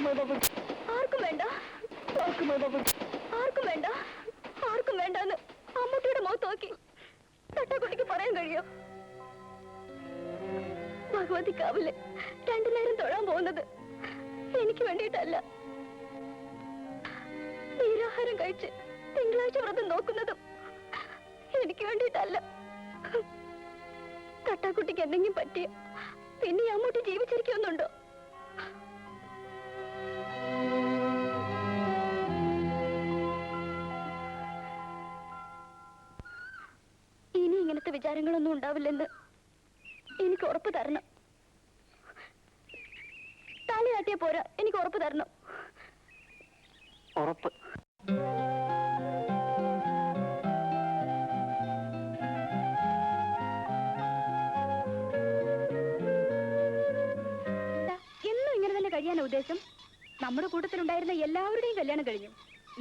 ആർക്കും വേണ്ട, ആർക്കും വേണ്ട, ആർക്കും വേണ്ടെന്ന് അമ്മൂട്ടിയുടെ മുഖത്ത് നോക്കി തട്ടാക്കുട്ടിക്ക് പറയാൻ കഴിയോ? ഭഗവതിക്കാവില് 2 നേരം തൊഴാൻ പോകുന്നത് എനിക്ക് വേണ്ടിയിട്ടല്ല. നീരാഹാരം കഴിച്ച് തിങ്കളാഴ്ച വ്രതം നോക്കുന്നതും എനിക്ക് വേണ്ടിയിട്ടല്ല. തട്ടാക്കുട്ടിക്ക് എന്തെങ്കിലും പറ്റിയ പിന്നെ അമ്മൂട്ടി ജീവിച്ചിരിക്കുന്നുണ്ടോ? ഇനി ഇങ്ങനത്തെ വിചാരങ്ങളൊന്നും ഉണ്ടാവില്ലെന്ന് എനിക്ക് ഉറപ്പ് തരണം. തലയാട്ടിയ പോരാ, എനിക്ക് ഉറപ്പ് തരണം. ഉറപ്പ്. എന്നും ഇങ്ങനെ തന്നെ കഴിയാനാ ഉദ്ദേശം? നമ്മുടെ കൂട്ടത്തിലുണ്ടായിരുന്ന എല്ലാവരുടെയും കല്യാണം കഴിഞ്ഞു.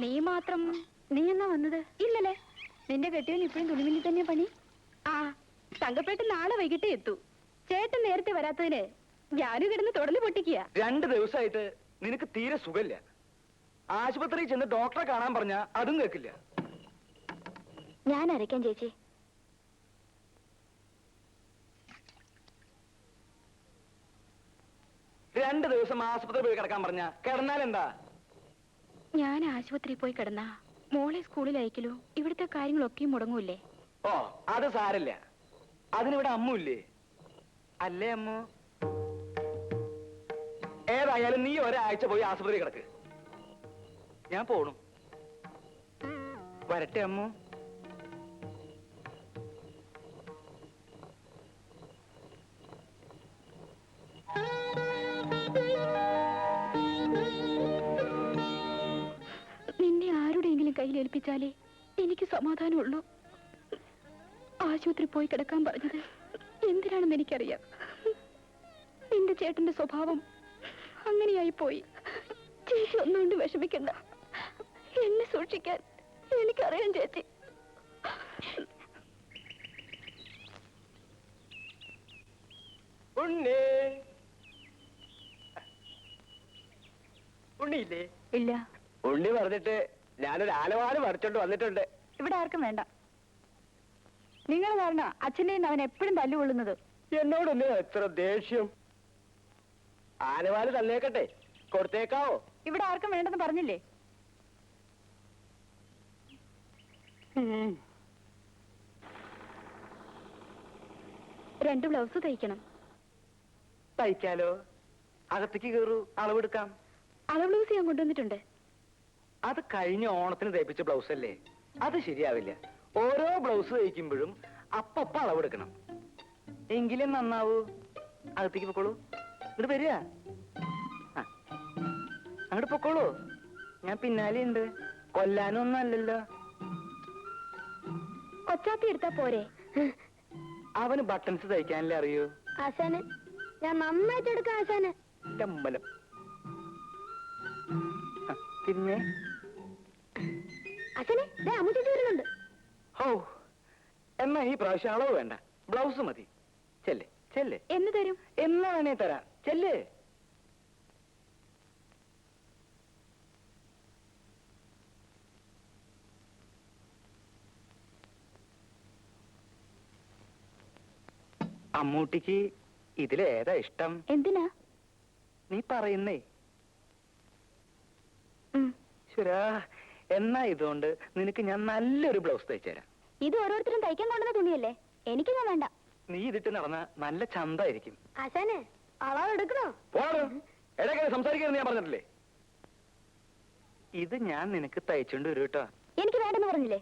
നീ മാത്രം. നീ എന്നാ വന്നത്? ഇന്നലെ. നിന്റെ കെട്ടിയവൻ ഇപ്പോഴും തുണിമില്ലി തന്നെ പണി. ആ, തങ്കപ്പേട്ടൻ നാളെ വൈകിട്ടേ എത്തൂ. ചേട്ടൻ നേരത്തെ വരാത്തതിന് ഞാനും കിടന്ന് തുടർന്ന് പൊട്ടിക്കുക. 2 ദിവസമായിട്ട് നിനക്ക് തീരെ സുഖമില്ല. ആശുപത്രിയിൽ ചെന്ന് ഡോക്ടറെ കാണാൻ പറഞ്ഞ അതും കേൾക്കില്ല. ഞാൻ അരയ്ക്കാൻ ചേച്ചി. രണ്ട് ദിവസം ആശുപത്രി പോയി കിടക്കാൻ പറഞ്ഞ കിടന്നാലെന്താ? ഞാൻ ആശുപത്രിയിൽ പോയി കിടന്നാ മോളെ സ്കൂളിൽ അയക്കലോ ഇവിടുത്തെ കാര്യങ്ങളൊക്കെയും മുടങ്ങൂല്ലേ? ഓ, അത് സാരല്ല. അതിനിവിടെ അമ്മുല്ലേ? അല്ലേ അമ്മു? ഏതായാലും നീ ഒരാഴ്ച പോയി ആശുപത്രി കിടക്ക്. ഞാൻ പോണു. വരട്ടെ അമ്മു. നിന്നെ ആരുടെയെങ്കിലും കയ്യിലേൽപ്പിച്ചാലേ എനിക്ക് സമാധാനമുള്ളൂ. ആശുപത്രി പോയി കിടക്കാൻ പറഞ്ഞത് എന്തിനാണെന്ന് എനിക്കറിയാം. നിന്റെ ചേട്ടന്റെ സ്വഭാവം അങ്ങനെയായി പോയി. ചേച്ചി ഒന്നുകൊണ്ട് വിഷമിക്കണ്ട. എന്നെ സൂക്ഷിക്കാൻ എനിക്കറിയാം ചേച്ചി. ഉണ്ണിയില്ലേ? ഇല്ല. ഉണ്ണി പറഞ്ഞിട്ട് ഞാനൊരു ആലവാല് വരച്ചോണ്ട് വന്നിട്ടുണ്ട്. ഇവിടെ ആർക്കും വേണ്ട. നിങ്ങൾ കാരണം അച്ഛനെയും അവൻ എപ്പോഴും തല്ലുകൊള്ളുന്നത്. എന്നോടൊന്ന് എത്ര ദേഷ്യം. ആലവാല് തന്നേക്കട്ടെ, കൊടുത്തേക്കാവോ? ഇവിടെ ആർക്കും വേണ്ടെന്ന് പറഞ്ഞില്ലേ? രണ്ട് ബ്ലൗസ് തയ്ക്കണം. തയ്ക്കാലോ? അകത്തേക്ക് കയറൂ, അളവെടുക്കാം. അളവ് ബ്ലൗസ് ഞാൻ കൊണ്ടുവന്നിട്ടുണ്ട്. അത് കഴിഞ്ഞ ഓണത്തിന് തയ്പ്പിച്ച ബ്ലൗസ് അല്ലേ? അത് ശരിയാവില്ല. ഓരോ ബ്ലൗസ് തയ്ക്കുമ്പോഴും അപ്പപ്പ അളവെടുക്കണം, എങ്കിലേ നന്നാവൂ. അകത്തേക്ക് പൊക്കോളൂ. ഇങ്ങോട്ട് വരിക. അങ്ങോട്ട് പൊക്കോളൂ. ഞാൻ പിന്നാലെ ഉണ്ട്. കൊല്ലാനൊന്നും അല്ലല്ലോ. കൊച്ചാപ്പി എടുത്താ പോരെ? അവന് ബട്ടൺസ് തയ്ക്കാനല്ലേ അറിയൂ? ആശാന് ഞാൻ നന്നായിട്ട് എടുക്കാം. ആശാന് ചമ്പലം. തിരിഞ്ഞേ. ആശാനെ അമ്മൂട്ടി വരുന്നുണ്ട്. ഓ, എന്നാ ഈ പ്രാവശ്യം അളവ് വേണ്ട, ബ്ലൗസ് മതി. ചെല്ലേ ചെല്ലേ. എന്ന് തരും? എന്നാ വേണേ തരാം. ചെല്ലേ. അമ്മൂട്ടിക്ക് ഇതിലേതാ ഇഷ്ടം? എന്തിനാ നീ പറയുന്നേ? ശരാ, എന്നാ ഇതുകൊണ്ട് നിനക്ക് ഞാൻ നല്ലൊരു ബ്ലൗസ് തയ്ച്ചു തരാം. ഇത് ഓരോരുത്തരും തയ്ക്കാൻ കൊണ്ടുവന്ന തുണിയല്ലേ? എനിക്കൊന്നും വേണ്ട. നീ ഇതിട്ട് നടന്ന നല്ല ചന്തായിരിക്കും. ആശാനെ അളവ് എടുക്കണോ? ഇടയ്ക്ക് സംസാരിക്കരുത് ഞാൻ പറഞ്ഞിട്ടില്ലേ? ഇത് ഞാൻ നിനക്ക് തയ്ച്ചോണ്ട് വരും കേട്ടോ. എനിക്ക് വേണ്ടെന്ന് പറഞ്ഞില്ലേ?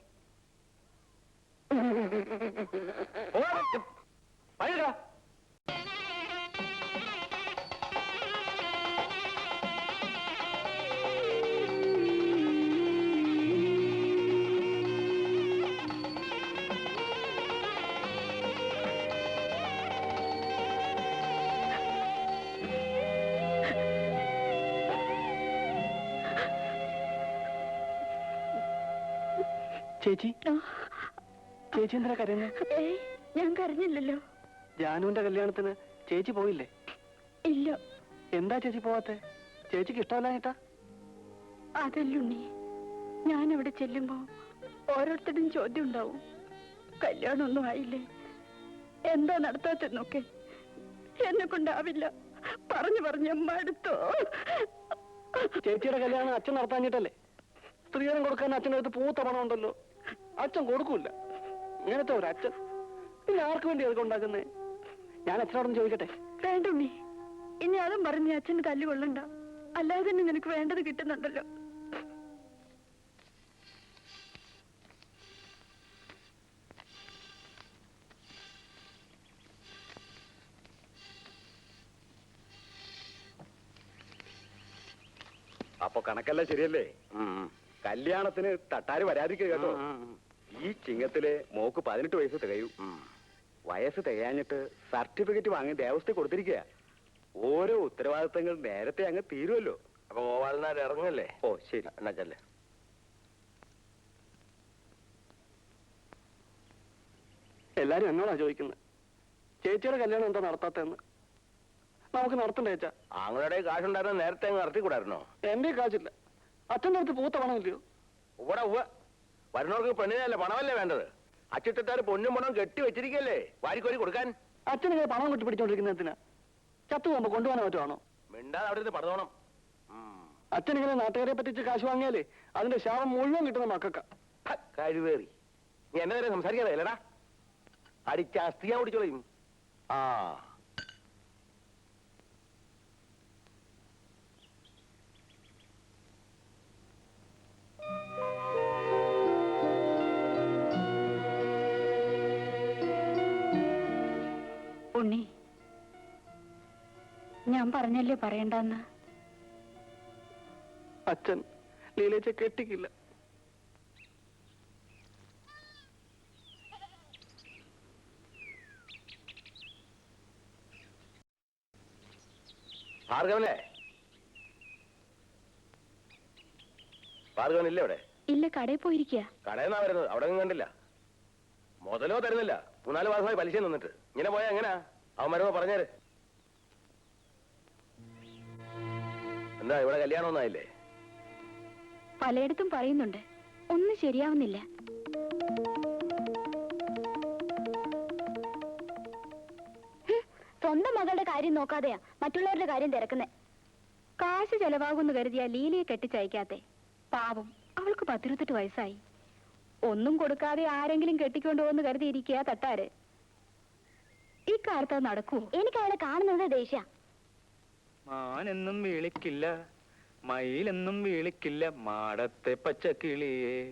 ചേച്ചി, ചേച്ചി എന്തിനാ കരയുന്നത്? ഞാൻ കരഞ്ഞില്ലല്ലോ. ജാനുവിന്റെ കല്യാണത്തിന് ചേച്ചി പോയില്ലേ? ഇല്ല. എന്താ ചേച്ചി പോവാത്തെ? ചേച്ചിക്ക് ഇഷ്ടമല്ലാഞ്ഞിട്ടാ? അതല്ലുണ്ണി, ഞാൻ അവിടെ ചെല്ലുമ്പോ ഓരോരുത്തരും ചോദ്യം ഉണ്ടാവും. കല്യാണമൊന്നും ആയില്ലേ, എന്താ നടത്താത്തെന്നൊക്കെ. എന്നെ കൊണ്ടാവില്ല, പറഞ്ഞു പറഞ്ഞ് മടുത്തോ. ചേച്ചിയുടെ കല്യാണം അച്ഛൻ നടത്താഞ്ഞിട്ടല്ലേ? സ്ത്രീധനം കൊടുക്കാൻ അച്ഛൻ്റെ അടുത്ത് പൂത്ത പണം ഉണ്ടല്ലോ, അച്ഛൻ കൊടുക്കൂല. ഇങ്ങനത്തെ ഒരു അച്ഛൻ പിന്നെ ആർക്ക് വേണ്ടി അതൊക്കെ ഉണ്ടാക്കുന്നേ? ഞാൻ അച്ഛനോടൊന്ന് ചോദിക്കട്ടെ? വേണ്ടുണ്ണി, ഇനി അതും പറഞ്ഞ് അച്ഛന് തല്ലുകൊള്ളണ്ട. അല്ലാതെ തന്നെ നിനക്ക് വേണ്ടത് കിട്ടുന്നുണ്ടല്ലോ. അപ്പൊ കണക്കെല്ലാം ശരിയല്ലേ? കല്യാണത്തിന് തട്ടാര് വരാതിരിക്കുക കേട്ടോ. ഈ ചിങ്ങത്തില് മോക്ക് 18 വയസ്സ് തികയൂ. വയസ്സ് തികയാഞ്ഞിട്ട് സർട്ടിഫിക്കറ്റ് വാങ്ങി ദേവസ്ഥ കൊടുത്തിരിക്കുക. ഓരോ ഉത്തരവാദിത്തങ്ങൾ നേരത്തെ അങ്ങ് തീരുമല്ലോ. അപ്പൊ ഗോപാലനാർ ഇറങ്ങല്ലേ? ഓ ശരി, എന്നാ ചെല്ലേ. എല്ലാരും എന്നോടാ ചോദിക്കുന്നത്, ചേച്ചിയുടെ കല്യാണം എന്താ നടത്താത്തെന്ന്. നമുക്ക് നടത്തണ്ടേ ചേച്ചാ? ആങ്ങളുടെ കാശുണ്ടായിരുന്ന നേരത്തെ അങ്ങ് നടത്തിക്കൂടായിരുന്നോ? എന്റെ കാശില്ല, അച്ഛൻ്റെ അടുത്ത് പൂത്ത പണമില്ലയോ? ഇവിടെ വരുന്നവർക്ക് പെണ്ണിനല്ലേ പണമല്ലേ വേണ്ടത്? അച്ചിട്ടാര് പൊന്നും പണം കെട്ടി വെച്ചിരിക്കല്ലേ വാരിക്കോരി കൊടുക്കാൻ. അച്ഛനിങ്ങനെ പണം കൊട്ടി പിടിച്ചോണ്ടിരിക്കുന്നതിനാ? ചത്തു പോകുമ്പോ കൊണ്ടുപോകാൻ പറ്റുവാണോ? മിണ്ടാതെ അവിടെ നിന്ന് പറഞ്ഞോണം. അച്ഛനിങ്ങനെ നാട്ടുകാരെ പറ്റിച്ച് കാശ് വാങ്ങിയാലേ അതിന്റെ ശാപം മുഴുവൻ കിട്ടുന്ന മക്കൾക്കാ. കഴിവേറി നീ എന്നെ നേരെ സംസാരിക്കാതെ അല്ലടാ, അടിച്ച അസ്ഥിയാ ഓടിച്ചോളയും. ആ ഉണ്ണി, ഞാൻ പറഞ്ഞല്ലേ പറയണ്ടെന്ന്. അച്ഛൻ ലീലേച്ച കെട്ടിക്കില്ല. ഭാർഗവനെ, ഭാർഗവനില്ലേ ഇവിടെ? ഇല്ല, കടയിൽ പോയിരിക്കുക. കടയിൽ നിന്നാ വരുന്നത്, അവിടെ ഒന്നും കണ്ടില്ല. മുതലോ തരുന്നില്ല, 3-4 മാസമായി പലിശ നിന്നിട്ട്. ഇങ്ങനെ പോയാ എങ്ങനാ? അവൻ വരുമ്പോ പറഞ്ഞേര്. എന്താ ഇവിടെ കല്യാണം ഒന്നായില്ലേ? പലയിടത്തും പറയുന്നുണ്ട്, ഒന്നും ശരിയാവുന്നില്ല. സ്വന്തം മകളുടെ കാര്യം നോക്കാതെയാ മറ്റുള്ളവരുടെ കാര്യം തിരക്കുന്നേ. കാശ് ചെലവാകുമെന്ന് കരുതിയാ ലീലയെ കെട്ടിച്ചയക്കാത്തെ. പാവം, അവൾക്ക് 18 വയസ്സായി. ഒന്നും കൊടുക്കാതെ ആരെങ്കിലും കെട്ടിക്കൊണ്ടുപോകുന്നു കരുതിയിരിക്കുക തട്ടാര്. ഈ കാലത്ത് നടക്കൂ? എനിക്ക് അവളെ കാണുന്നത് ദേഷ്യ. മാനെന്നും വിളിക്കില്ല, മയിലെന്നും വിളിക്കില്ല, മാടത്തെ പച്ചക്കിളിയേ.